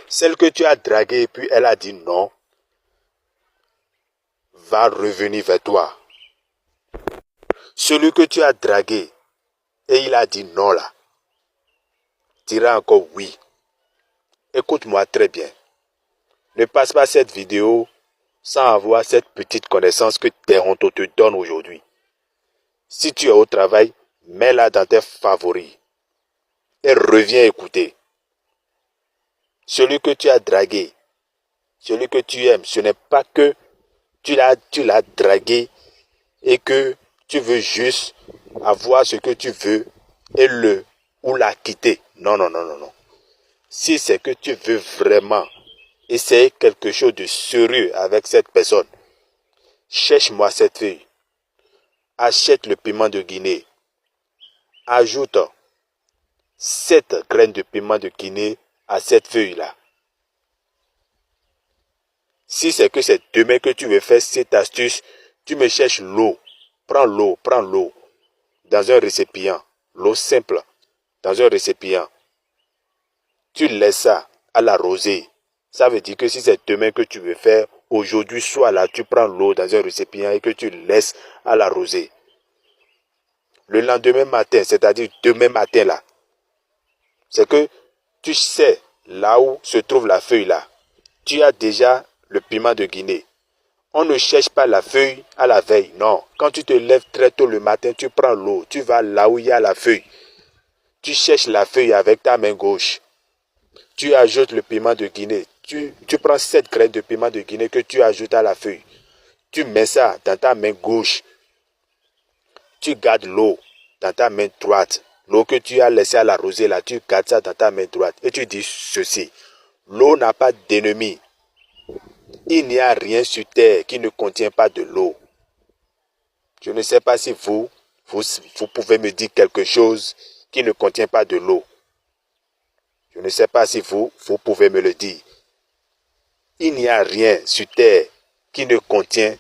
Celle que tu as draguée et puis elle a dit non, va revenir vers toi. Celui que tu as dragué et il a dit non là, dira encore oui. Écoute-moi très bien. Ne passe pas cette vidéo sans avoir cette petite connaissance que Teronto te donne aujourd'hui. Si tu es au travail, mets-la dans tes favoris et reviens écouter. Celui que tu as dragué, celui que tu aimes, ce n'est pas que tu l'as dragué et que tu veux juste avoir ce que tu veux et le ou la quitter. Non, non, non, non, non. Si c'est que tu veux vraiment essayer quelque chose de sérieux avec cette personne, cherche-moi cette feuille. Achète le piment de Guinée. Ajoute 7 graines de piment de Guinée à cette feuille-là. Si c'est que c'est demain que tu veux faire cette astuce, tu me cherches l'eau. Prends l'eau dans un récipient. L'eau simple dans un récipient. Tu laisses ça à la rosée. Ça veut dire que si c'est demain que tu veux faire, aujourd'hui soir là, tu prends l'eau dans un récipient et que tu laisses à la rosée. Le lendemain matin, c'est-à-dire demain matin là, c'est que tu sais là où se trouve la feuille là. Tu as déjà le piment de Guinée. On ne cherche pas la feuille à la veille, non. Quand tu te lèves très tôt le matin, tu prends l'eau, tu vas là où il y a la feuille. Tu cherches la feuille avec ta main gauche. Tu ajoutes le piment de Guinée. Tu prends 7 graines de piment de Guinée que tu ajoutes à la feuille. Tu mets ça dans ta main gauche. Tu gardes l'eau dans ta main droite. L'eau que tu as laissée à la rosée là, tu gardes ça dans ta main droite. Et tu dis ceci. L'eau n'a pas d'ennemi. Il n'y a rien sur terre qui ne contient pas de l'eau. Je ne sais pas si vous pouvez me dire quelque chose qui ne contient pas de l'eau. Je ne sais pas si vous pouvez me le dire. Il n'y a rien sur terre qui ne contient